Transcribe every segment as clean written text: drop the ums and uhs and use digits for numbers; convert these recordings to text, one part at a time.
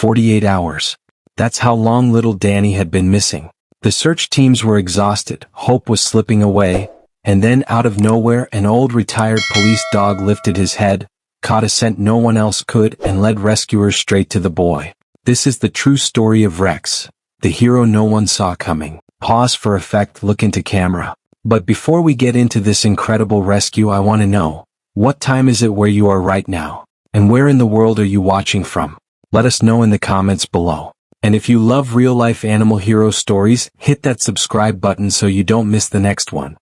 48 hours. That's how long little Danny had been missing. The search teams were exhausted, hope was slipping away, and then out of nowhere an old retired police dog lifted his head, caught a scent no one else could, and led rescuers straight to the boy. This is the true story of Rex, the hero no one saw coming. Pause for effect, look into camera. But before we get into this incredible rescue, I want to know, what time is it where you are right now? And where in the world are you watching from? Let us know in the comments below. And if you love real-life animal hero stories, hit that subscribe button so you don't miss the next one.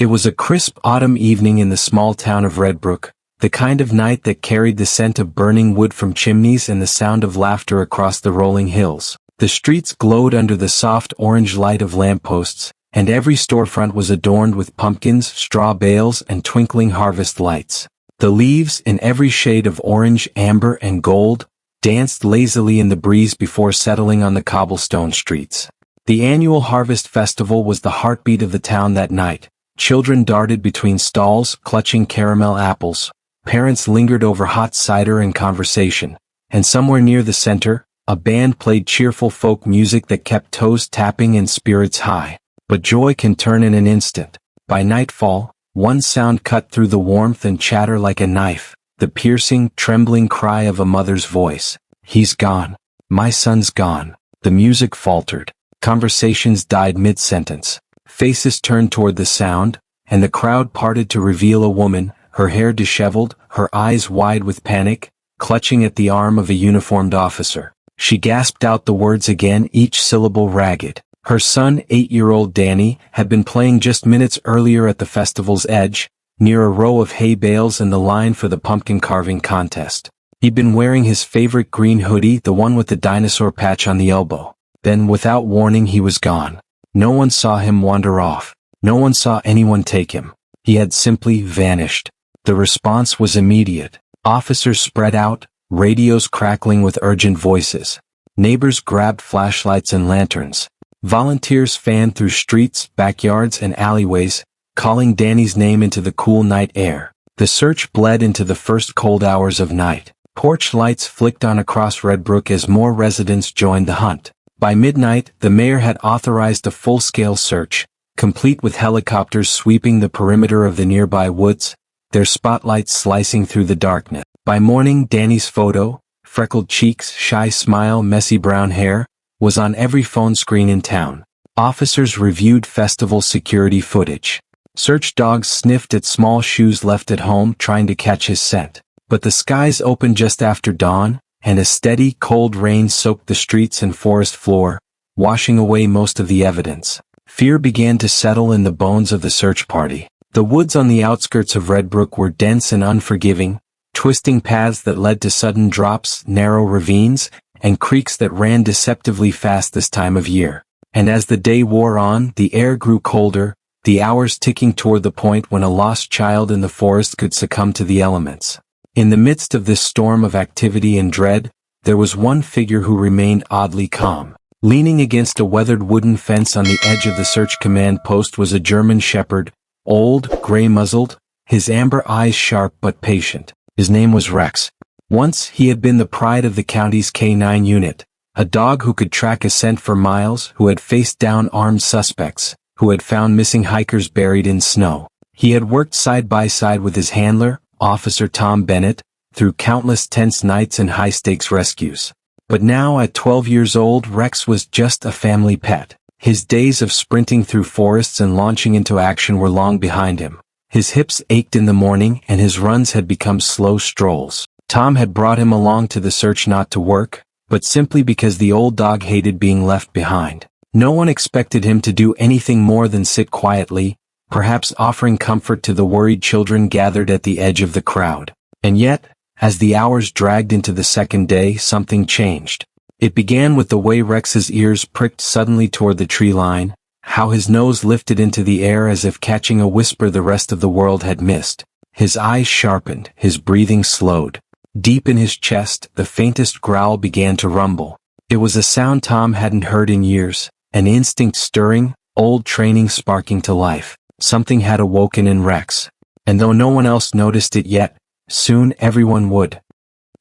It was a crisp autumn evening in the small town of Redbrook, the kind of night that carried the scent of burning wood from chimneys and the sound of laughter across the rolling hills. The streets glowed under the soft orange light of lampposts, and every storefront was adorned with pumpkins, straw bales, and twinkling harvest lights. The leaves, in every shade of orange, amber, and gold, danced lazily in the breeze before settling on the cobblestone streets. The annual Harvest Festival was the heartbeat of the town that night. Children darted between stalls, clutching caramel apples. Parents lingered over hot cider and conversation. And somewhere near the center, a band played cheerful folk music that kept toes tapping and spirits high. But joy can turn in an instant. By nightfall, one sound cut through the warmth and chatter like a knife. The piercing, trembling cry of a mother's voice. He's gone. My son's gone. The music faltered. Conversations died mid-sentence. Faces turned toward the sound, and the crowd parted to reveal a woman, her hair disheveled, her eyes wide with panic, clutching at the arm of a uniformed officer. She gasped out the words again, each syllable ragged. Her son, 8-year-old Danny, had been playing just minutes earlier at the festival's edge, near a row of hay bales and the line for the pumpkin carving contest. He'd been wearing his favorite green hoodie, the one with the dinosaur patch on the elbow. Then, without warning, he was gone. No one saw him wander off. No one saw anyone take him. He had simply vanished. The response was immediate. Officers spread out, radios crackling with urgent voices. Neighbors grabbed flashlights and lanterns. Volunteers fanned through streets, backyards, and alleyways, calling Danny's name into the cool night air. The search bled into the first cold hours of night. Porch lights flicked on across Redbrook as more residents joined the hunt. By midnight, the mayor had authorized a full-scale search, complete with helicopters sweeping the perimeter of the nearby woods, their spotlights slicing through the darkness. By morning, Danny's photo, freckled cheeks, shy smile, messy brown hair, was on every phone screen in town. Officers reviewed festival security footage. Search dogs sniffed at small shoes left at home, trying to catch his scent. But the skies opened just after dawn, and a steady, cold rain soaked the streets and forest floor, washing away most of the evidence. Fear began to settle in the bones of the search party. The woods on the outskirts of Redbrook were dense and unforgiving, twisting paths that led to sudden drops, narrow ravines, and creeks that ran deceptively fast this time of year. And as the day wore on, the air grew colder, the hours ticking toward the point when a lost child in the forest could succumb to the elements. In the midst of this storm of activity and dread, there was one figure who remained oddly calm. Leaning against a weathered wooden fence on the edge of the search command post was a German shepherd, old, gray-muzzled, his amber eyes sharp but patient. His name was Rex. Once he had been the pride of the county's K9 unit, a dog who could track a scent for miles, who had faced down armed suspects, who had found missing hikers buried in snow. He had worked side by side with his handler, Officer Tom Bennett, through countless tense nights and high-stakes rescues. But now, at 12 years old, Rex was just a family pet. His days of sprinting through forests and launching into action were long behind him. His hips ached in the morning, and his runs had become slow strolls. Tom had brought him along to the search not to work, but simply because the old dog hated being left behind. No one expected him to do anything more than sit quietly, perhaps offering comfort to the worried children gathered at the edge of the crowd. And yet, as the hours dragged into the second day, something changed. It began with the way Rex's ears pricked suddenly toward the tree line, how his nose lifted into the air as if catching a whisper the rest of the world had missed. His eyes sharpened, his breathing slowed. Deep in his chest, the faintest growl began to rumble. It was a sound Tom hadn't heard in years, an instinct stirring, old training sparking to life. Something had awoken in Rex. And though no one else noticed it yet, soon everyone would.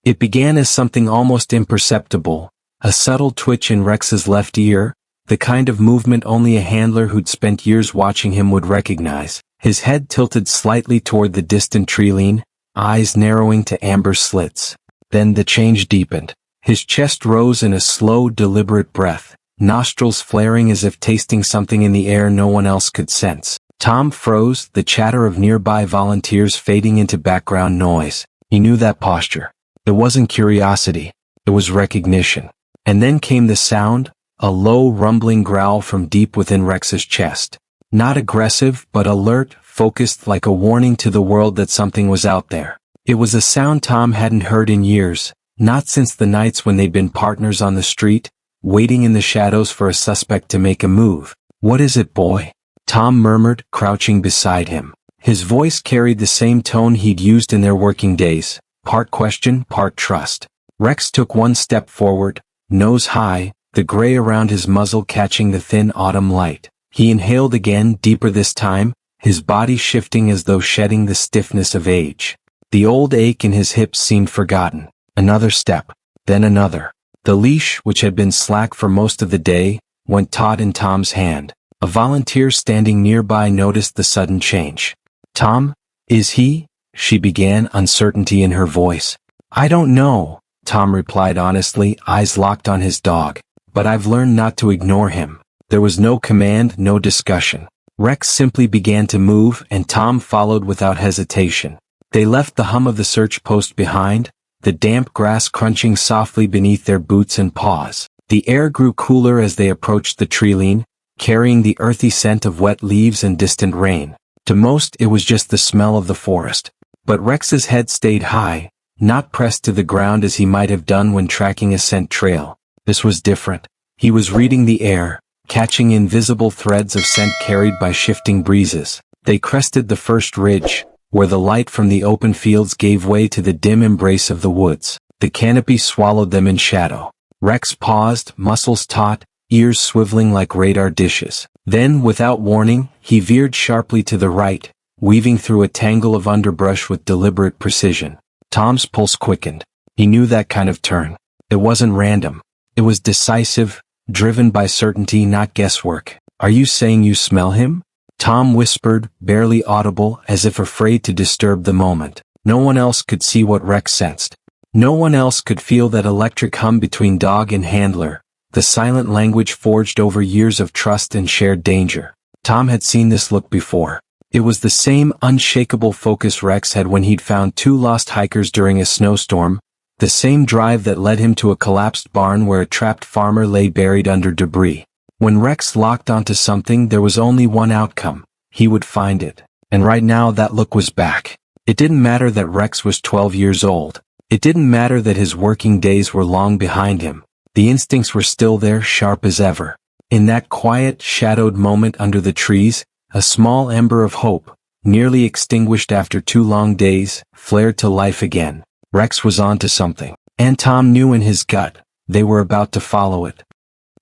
It began as something almost imperceptible, a subtle twitch in Rex's left ear, the kind of movement only a handler who'd spent years watching him would recognize. His head tilted slightly toward the distant treeline, eyes narrowing to amber slits. Then the change deepened. His chest rose in a slow, deliberate breath, nostrils flaring as if tasting something in the air no one else could sense. Tom froze, the chatter of nearby volunteers fading into background noise. He knew that posture. It wasn't curiosity. It was recognition. And then came the sound, a low rumbling growl from deep within Rex's chest. Not aggressive, but alert, focused like a warning to the world that something was out there. It was a sound Tom hadn't heard in years, not since the nights when they'd been partners on the street, waiting in the shadows for a suspect to make a move. "What is it, boy?" Tom murmured, crouching beside him. His voice carried the same tone he'd used in their working days, part question, part trust. Rex took one step forward, nose high, the gray around his muzzle catching the thin autumn light. He inhaled again, deeper this time, his body shifting as though shedding the stiffness of age. The old ache in his hips seemed forgotten. Another step, then another. The leash, which had been slack for most of the day, went taut in Tom's hand. A volunteer standing nearby noticed the sudden change. "Tom, is he?" she began, uncertainty in her voice. "I don't know," Tom replied honestly, eyes locked on his dog. "But I've learned not to ignore him." There was no command, no discussion. Rex simply began to move, and Tom followed without hesitation. They left the hum of the search post behind, the damp grass crunching softly beneath their boots and paws. The air grew cooler as they approached the treeline, carrying the earthy scent of wet leaves and distant rain. To most it was just the smell of the forest. But Rex's head stayed high, not pressed to the ground as he might have done when tracking a scent trail. This was different. He was reading the air, catching invisible threads of scent carried by shifting breezes. They crested the first ridge, where the light from the open fields gave way to the dim embrace of the woods. The canopy swallowed them in shadow. Rex paused, muscles taut, ears swiveling like radar dishes. Then, without warning, he veered sharply to the right, weaving through a tangle of underbrush with deliberate precision. Tom's pulse quickened. He knew that kind of turn. It wasn't random. It was decisive, driven by certainty, not guesswork. "Are you saying you smell him?" Tom whispered, barely audible, as if afraid to disturb the moment. No one else could see what Rex sensed. No one else could feel that electric hum between dog and handler, the silent language forged over years of trust and shared danger. Tom had seen this look before. It was the same unshakable focus Rex had when he'd found two lost hikers during a snowstorm, the same drive that led him to a collapsed barn where a trapped farmer lay buried under debris. When Rex locked onto something, there was only one outcome. He would find it. And right now that look was back. It didn't matter that Rex was 12 years old. It didn't matter that his working days were long behind him. The instincts were still there, sharp as ever. In that quiet, shadowed moment under the trees, a small ember of hope, nearly extinguished after 2 long days, flared to life again. Rex was onto something. And Tom knew in his gut, they were about to follow it.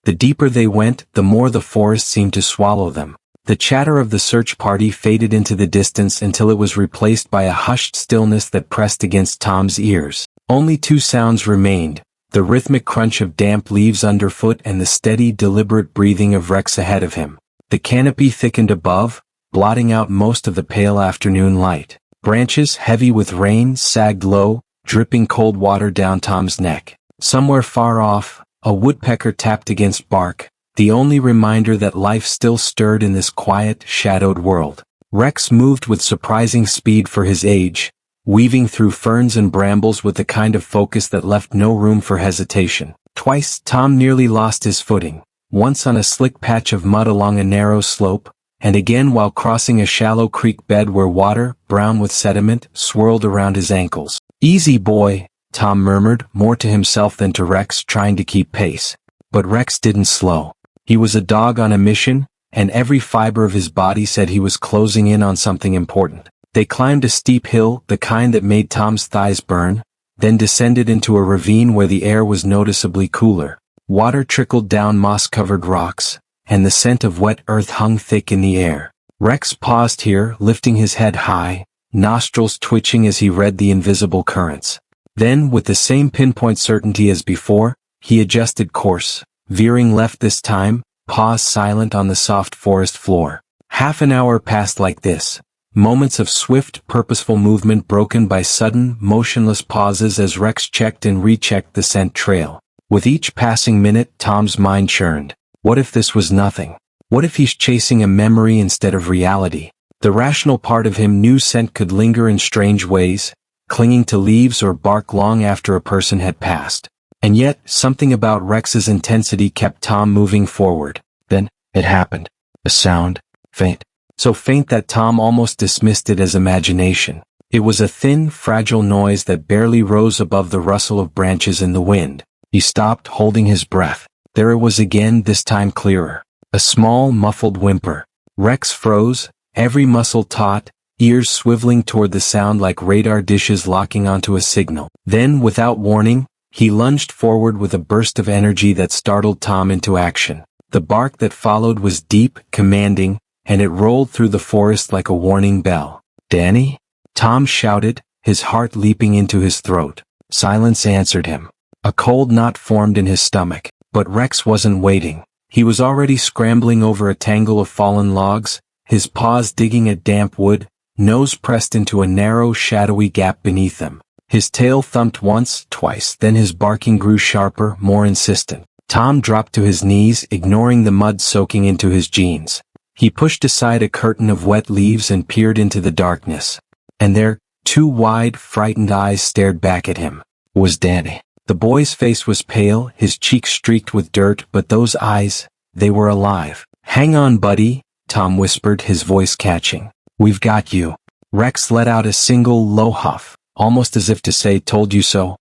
The deeper they went, the more the forest seemed to swallow them. The chatter of the search party faded into the distance until it was replaced by a hushed stillness that pressed against Tom's ears. Only 2 sounds remained, the rhythmic crunch of damp leaves underfoot and the steady, deliberate breathing of Rex ahead of him. The canopy thickened above, blotting out most of the pale afternoon light. Branches, heavy with rain, sagged low, dripping cold water down Tom's neck. Somewhere far off, a woodpecker tapped against bark, the only reminder that life still stirred in this quiet, shadowed world. Rex moved with surprising speed for his age, weaving through ferns and brambles with the kind of focus that left no room for hesitation. Twice, Tom nearly lost his footing, once on a slick patch of mud along a narrow slope, and again while crossing a shallow creek bed where water, brown with sediment, swirled around his ankles. "Easy, boy," Tom murmured, more to himself than to Rex, trying to keep pace. But Rex didn't slow. He was a dog on a mission, and every fiber of his body said he was closing in on something important. They climbed a steep hill, the kind that made Tom's thighs burn, then descended into a ravine where the air was noticeably cooler. Water trickled down moss-covered rocks, and the scent of wet earth hung thick in the air. Rex paused here, lifting his head high, nostrils twitching as he read the invisible currents. Then, with the same pinpoint certainty as before, he adjusted course, veering left this time, paws silent on the soft forest floor. Half an hour passed like this. Moments of swift, purposeful movement broken by sudden, motionless pauses as Rex checked and rechecked the scent trail. With each passing minute, Tom's mind churned. What if this was nothing? What if he's chasing a memory instead of reality? The rational part of him knew scent could linger in strange ways, clinging to leaves or bark long after a person had passed. And yet, something about Rex's intensity kept Tom moving forward. Then, it happened. A sound, faint. So faint that Tom almost dismissed it as imagination. It was a thin, fragile noise that barely rose above the rustle of branches in the wind. He stopped, holding his breath. There it was again, this time clearer. A small, muffled whimper. Rex froze, every muscle taut, ears swiveling toward the sound like radar dishes locking onto a signal. Then, without warning, he lunged forward with a burst of energy that startled Tom into action. The bark that followed was deep, commanding, and it rolled through the forest like a warning bell. "Danny?" Tom shouted, his heart leaping into his throat. Silence answered him. A cold knot formed in his stomach, but Rex wasn't waiting. He was already scrambling over a tangle of fallen logs, his paws digging at damp wood, nose pressed into a narrow, shadowy gap beneath them. His tail thumped once, twice, then his barking grew sharper, more insistent. Tom dropped to his knees, ignoring the mud soaking into his jeans. He pushed aside a curtain of wet leaves and peered into the darkness. And there, two wide, frightened eyes stared back at him. It was Danny. The boy's face was pale, his cheeks streaked with dirt, but those eyes, they were alive. "Hang on, buddy," Tom whispered, his voice catching. "We've got you." Rex let out a single, low huff, almost as if to say, "Told you so."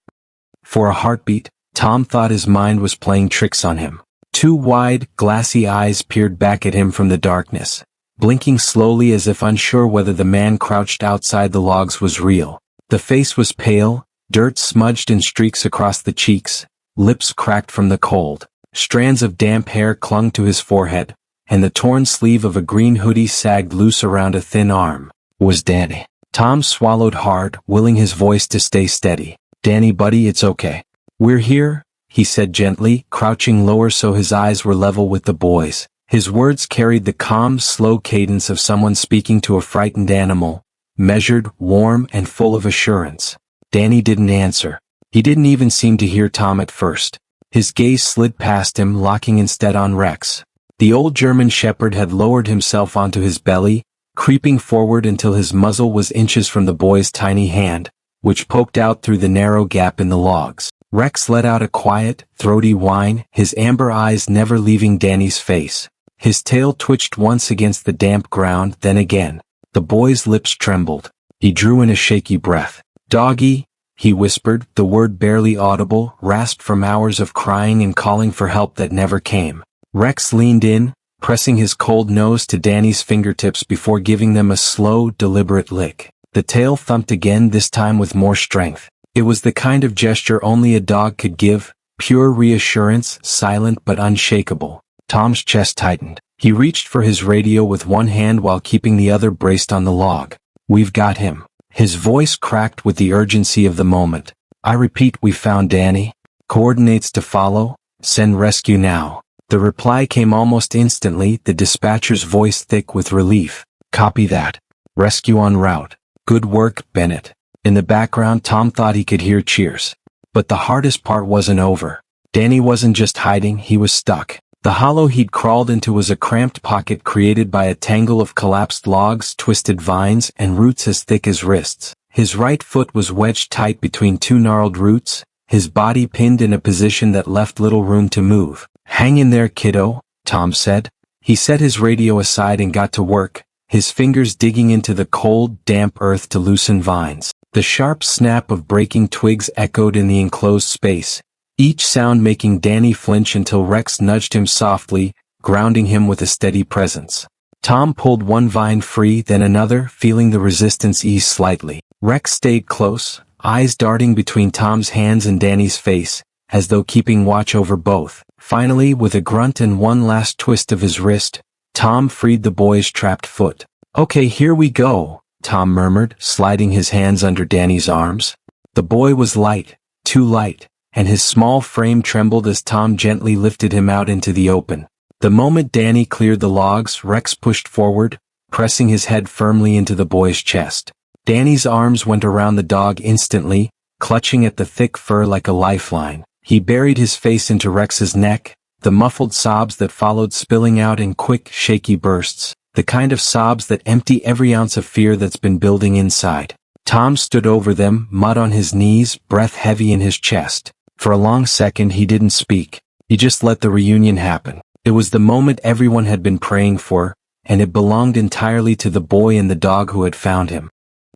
For a heartbeat, Tom thought his mind was playing tricks on him. Two wide, glassy eyes peered back at him from the darkness, blinking slowly as if unsure whether the man crouched outside the logs was real. The face was pale, dirt smudged in streaks across the cheeks, lips cracked from the cold. Strands of damp hair clung to his forehead, and the torn sleeve of a green hoodie sagged loose around a thin arm. It was Danny. Tom swallowed hard, willing his voice to stay steady. "Danny, buddy, it's okay. We're here," he said gently, crouching lower so his eyes were level with the boy's. His words carried the calm, slow cadence of someone speaking to a frightened animal, measured, warm, and full of assurance. Danny didn't answer. He didn't even seem to hear Tom at first. His gaze slid past him, locking instead on Rex. The old German shepherd had lowered himself onto his belly, creeping forward until his muzzle was inches from the boy's tiny hand, which poked out through the narrow gap in the logs. Rex let out a quiet, throaty whine, his amber eyes never leaving Danny's face. His tail twitched once against the damp ground, then again. The boy's lips trembled. He drew in a shaky breath. "Doggy," he whispered, the word barely audible, rasped from hours of crying and calling for help that never came. Rex leaned in, pressing his cold nose to Danny's fingertips before giving them a slow, deliberate lick. The tail thumped again, this time with more strength. It was the kind of gesture only a dog could give, pure reassurance, silent but unshakable. Tom's chest tightened. He reached for his radio with one hand while keeping the other braced on the log. "We've got him." His voice cracked with the urgency of the moment. "I repeat, we found Danny. Coordinates to follow. Send rescue now." The reply came almost instantly, the dispatcher's voice thick with relief. "Copy that. Rescue en route. Good work, Bennett." In the background, Tom thought he could hear cheers. But the hardest part wasn't over. Danny wasn't just hiding, he was stuck. The hollow he'd crawled into was a cramped pocket created by a tangle of collapsed logs, twisted vines, and roots as thick as wrists. His right foot was wedged tight between two gnarled roots, his body pinned in a position that left little room to move. "Hang in there, kiddo," Tom said. He set his radio aside and got to work, his fingers digging into the cold, damp earth to loosen vines. The sharp snap of breaking twigs echoed in the enclosed space, each sound making Danny flinch until Rex nudged him softly, grounding him with a steady presence. Tom pulled one vine free, then another, feeling the resistance ease slightly. Rex stayed close, eyes darting between Tom's hands and Danny's face, as though keeping watch over both. Finally, with a grunt and one last twist of his wrist, Tom freed the boy's trapped foot. "Okay, here we go," Tom murmured, sliding his hands under Danny's arms. The boy was light, too light, and his small frame trembled as Tom gently lifted him out into the open. The moment Danny cleared the logs, Rex pushed forward, pressing his head firmly into the boy's chest. Danny's arms went around the dog instantly, clutching at the thick fur like a lifeline. He buried his face into Rex's neck, the muffled sobs that followed spilling out in quick, shaky bursts, the kind of sobs that empty every ounce of fear that's been building inside. Tom stood over them, mud on his knees, breath heavy in his chest. For a long second he didn't speak. He just let the reunion happen. It was the moment everyone had been praying for, and it belonged entirely to the boy and the dog who had found him.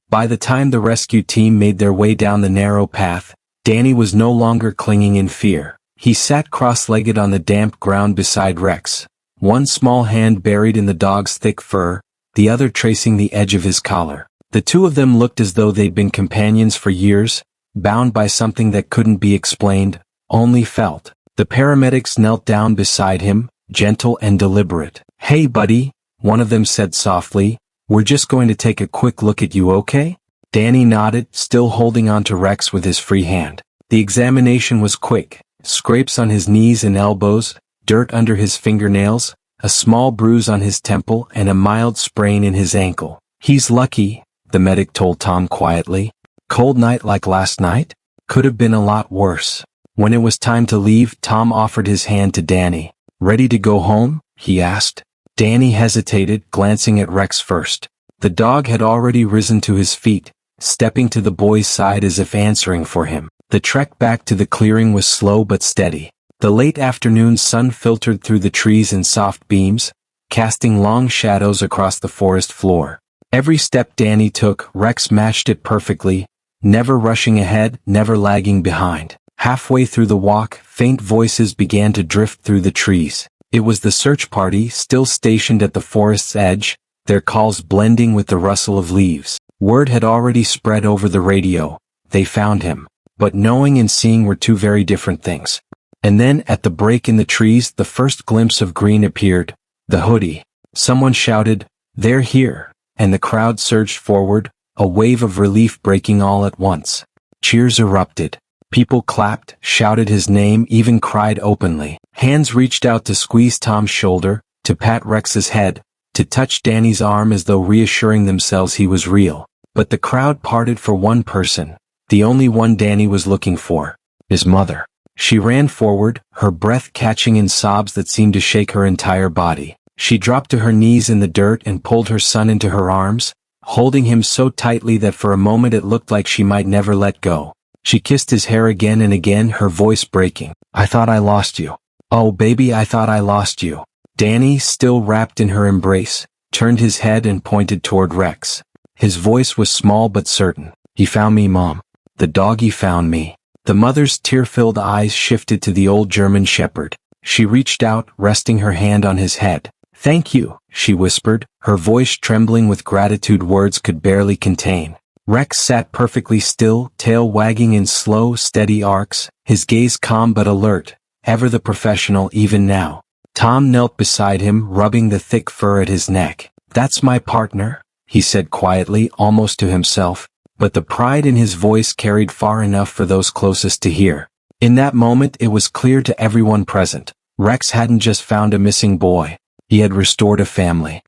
By the time the rescue team made their way down the narrow path, Danny was no longer clinging in fear. He sat cross-legged on the damp ground beside Rex, one small hand buried in the dog's thick fur, the other tracing the edge of his collar. The two of them looked as though they'd been companions for years, bound by something that couldn't be explained, only felt. The paramedics knelt down beside him, gentle and deliberate. "Hey buddy," one of them said softly, "we're just going to take a quick look at you, okay?" Danny nodded, still holding on to Rex with his free hand. The examination was quick. Scrapes on his knees and elbows, dirt under his fingernails, a small bruise on his temple and a mild sprain in his ankle. "He's lucky," the medic told Tom quietly. "Cold night like last night? Could have been a lot worse." When it was time to leave, Tom offered his hand to Danny. "Ready to go home?" he asked. Danny hesitated, glancing at Rex first. The dog had already risen to his feet, stepping to the boy's side as if answering for him. The trek back to the clearing was slow but steady. The late afternoon sun filtered through the trees in soft beams, casting long shadows across the forest floor. Every step Danny took, Rex matched it perfectly, never rushing ahead, never lagging behind. Halfway through the walk, faint voices began to drift through the trees. It was the search party, still stationed at the forest's edge, their calls blending with the rustle of leaves. Word had already spread over the radio. They found him. But knowing and seeing were two very different things. And then, at the break in the trees, the first glimpse of green appeared. The hoodie. Someone shouted, "They're here," and the crowd surged forward, a wave of relief breaking all at once. Cheers erupted. People clapped, shouted his name, even cried openly. Hands reached out to squeeze Tom's shoulder, to pat Rex's head, to touch Danny's arm as though reassuring themselves he was real. But the crowd parted for one person. The only one Danny was looking for. His mother. She ran forward, her breath catching in sobs that seemed to shake her entire body. She dropped to her knees in the dirt and pulled her son into her arms, holding him so tightly that for a moment it looked like she might never let go. She kissed his hair again and again, her voice breaking. "I thought I lost you. Oh baby, I thought I lost you." Danny, still wrapped in her embrace, turned his head and pointed toward Rex. His voice was small but certain. "He found me, Mom. The doggy found me." The mother's tear-filled eyes shifted to the old German shepherd. She reached out, resting her hand on his head. "Thank you," she whispered, her voice trembling with gratitude words could barely contain. Rex sat perfectly still, tail wagging in slow, steady arcs, his gaze calm but alert, ever the professional even now. Tom knelt beside him, rubbing the thick fur at his neck. "That's my partner," he said quietly, almost to himself. But the pride in his voice carried far enough for those closest to hear. In that moment it was clear to everyone present. Rex hadn't just found a missing boy. He had restored a family.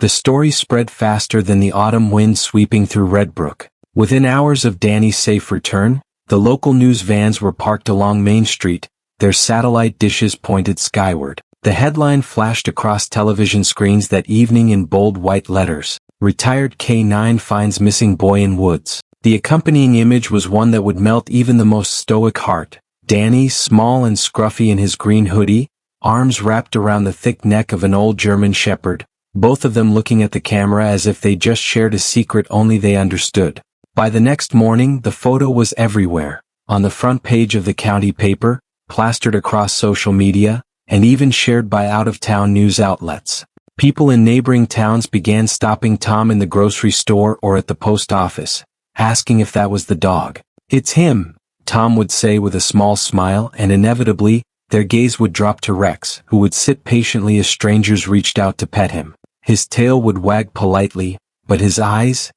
The story spread faster than the autumn wind sweeping through Redbrook. Within hours of Danny's safe return, the local news vans were parked along Main Street, their satellite dishes pointed skyward. The headline flashed across television screens that evening in bold white letters. "Retired K-9 finds missing boy in woods." The accompanying image was one that would melt even the most stoic heart. Danny, small and scruffy in his green hoodie, arms wrapped around the thick neck of an old German shepherd, both of them looking at the camera as if they just shared a secret only they understood. By the next morning, the photo was everywhere, on the front page of the county paper, plastered across social media, and even shared by out-of-town news outlets. People in neighboring towns began stopping Tom in the grocery store or at the post office, asking if that was the dog. "It's him," Tom would say with a small smile, and inevitably, their gaze would drop to Rex, who would sit patiently as strangers reached out to pet him. His tail would wag politely, but his eyes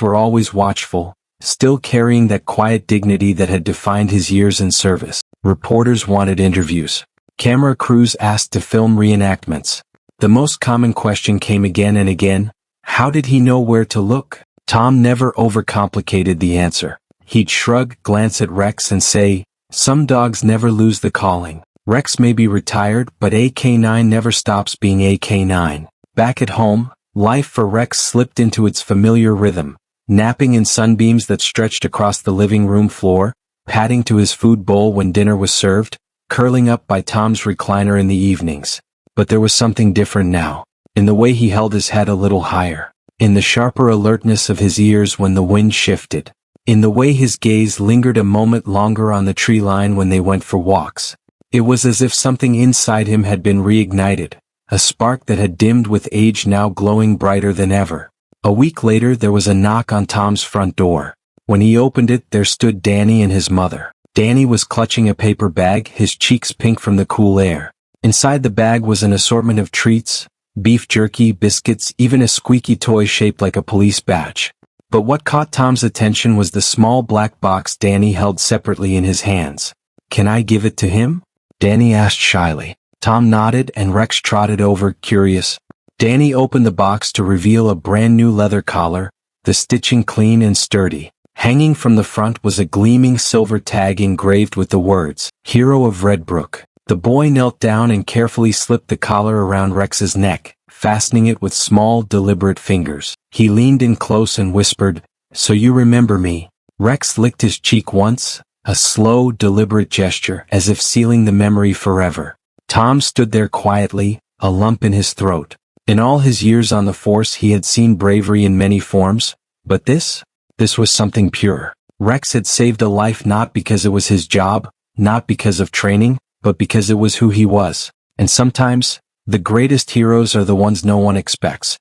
were always watchful, still carrying that quiet dignity that had defined his years in service. Reporters wanted interviews. Camera crews asked to film reenactments. The most common question came again and again: how did he know where to look? Tom never overcomplicated the answer. He'd shrug, glance at Rex and say, "Some dogs never lose the calling. Rex may be retired, but a K9 never stops being a K9." Back at home, life for Rex slipped into its familiar rhythm, napping in sunbeams that stretched across the living room floor, padding to his food bowl when dinner was served, curling up by Tom's recliner in the evenings. But there was something different now, in the way he held his head a little higher, in the sharper alertness of his ears when the wind shifted, in the way his gaze lingered a moment longer on the tree line when they went for walks. It was as if something inside him had been reignited, a spark that had dimmed with age now glowing brighter than ever. A week later there was a knock on Tom's front door. When he opened it, there stood Danny and his mother. Danny was clutching a paper bag, his cheeks pink from the cool air. Inside the bag was an assortment of treats, beef jerky, biscuits, even a squeaky toy shaped like a police badge. But what caught Tom's attention was the small black box Danny held separately in his hands. "Can I give it to him?" Danny asked shyly. Tom nodded and Rex trotted over, curious. Danny opened the box to reveal a brand new leather collar, the stitching clean and sturdy. Hanging from the front was a gleaming silver tag engraved with the words, "Hero of Redbrook." The boy knelt down and carefully slipped the collar around Rex's neck, fastening it with small, deliberate fingers. He leaned in close and whispered, "So you remember me?" Rex licked his cheek once, a slow, deliberate gesture, as if sealing the memory forever. Tom stood there quietly, a lump in his throat. In all his years on the force he had seen bravery in many forms, but this was something pure. Rex had saved a life not because it was his job, not because of training, but because it was who he was. And sometimes, the greatest heroes are the ones no one expects.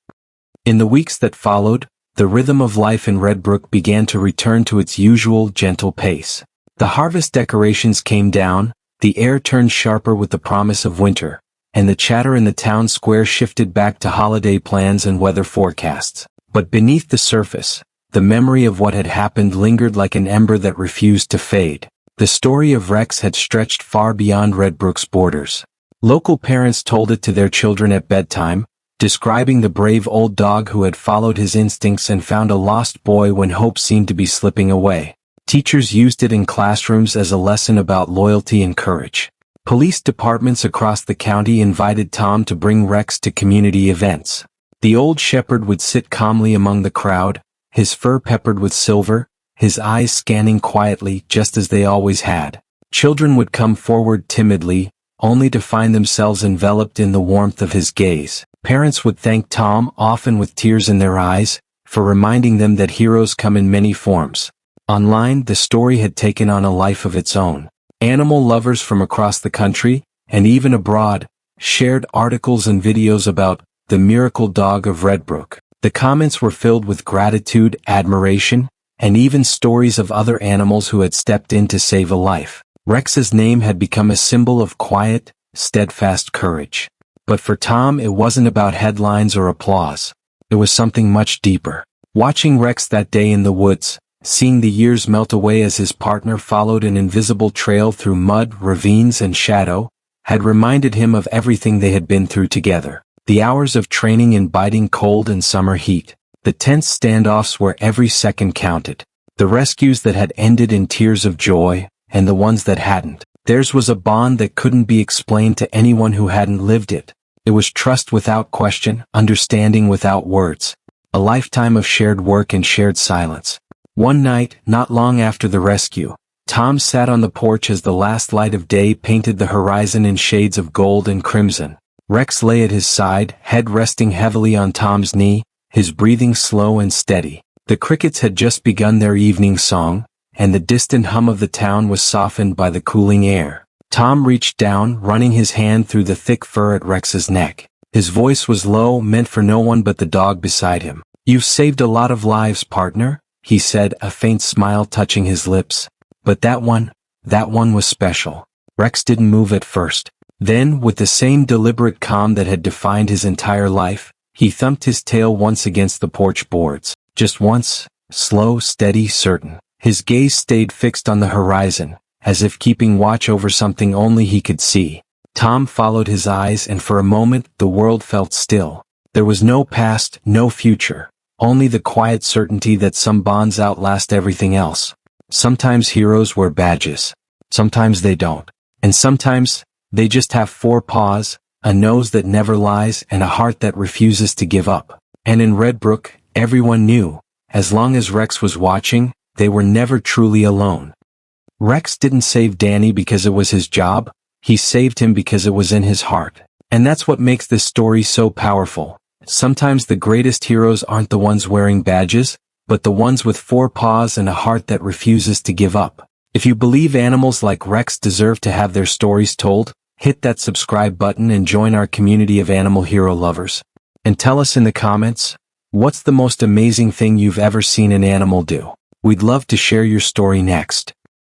In the weeks that followed, the rhythm of life in Redbrook began to return to its usual gentle pace. The harvest decorations came down, the air turned sharper with the promise of winter, and the chatter in the town square shifted back to holiday plans and weather forecasts. But beneath the surface, the memory of what had happened lingered like an ember that refused to fade. The story of Rex had stretched far beyond Redbrook's borders. Local parents told it to their children at bedtime, describing the brave old dog who had followed his instincts and found a lost boy when hope seemed to be slipping away. Teachers used it in classrooms as a lesson about loyalty and courage. Police departments across the county invited Tom to bring Rex to community events. The old shepherd would sit calmly among the crowd, his fur peppered with silver, his eyes scanning quietly just as they always had. Children would come forward timidly, only to find themselves enveloped in the warmth of his gaze. Parents would thank Tom, often with tears in their eyes, for reminding them that heroes come in many forms. Online, the story had taken on a life of its own. Animal lovers from across the country, and even abroad, shared articles and videos about the miracle dog of Redbrook. The comments were filled with gratitude, admiration, and even stories of other animals who had stepped in to save a life. Rex's name had become a symbol of quiet, steadfast courage. But for Tom it wasn't about headlines or applause. It was something much deeper. Watching Rex that day in the woods, seeing the years melt away as his partner followed an invisible trail through mud, ravines and shadow, had reminded him of everything they had been through together. The hours of training in biting cold and summer heat. The tense standoffs where every second counted. The rescues that had ended in tears of joy, and the ones that hadn't. Theirs was a bond that couldn't be explained to anyone who hadn't lived it. It was trust without question, understanding without words. A lifetime of shared work and shared silence. One night, not long after the rescue, Tom sat on the porch as the last light of day painted the horizon in shades of gold and crimson. Rex lay at his side, head resting heavily on Tom's knee, his breathing slow and steady. The crickets had just begun their evening song, and the distant hum of the town was softened by the cooling air. Tom reached down, running his hand through the thick fur at Rex's neck. His voice was low, meant for no one but the dog beside him. "You've saved a lot of lives, partner," he said, a faint smile touching his lips. "But that one was special." Rex didn't move at first. Then, with the same deliberate calm that had defined his entire life, he thumped his tail once against the porch boards. Just once, slow, steady, certain. His gaze stayed fixed on the horizon, as if keeping watch over something only he could see. Tom followed his eyes, and for a moment the world felt still. There was no past, no future, only the quiet certainty that some bonds outlast everything else. Sometimes heroes wear badges. Sometimes they don't. And sometimes, they just have 4 paws, a nose that never lies, and a heart that refuses to give up. And in Red Brook, everyone knew, as long as Rex was watching, they were never truly alone. Rex didn't save Danny because it was his job, he saved him because it was in his heart. And that's what makes this story so powerful. Sometimes the greatest heroes aren't the ones wearing badges, but the ones with 4 paws and a heart that refuses to give up. If you believe animals like Rex deserve to have their stories told, hit that subscribe button and join our community of animal hero lovers. And tell us in the comments, what's the most amazing thing you've ever seen an animal do? We'd love to share your story next.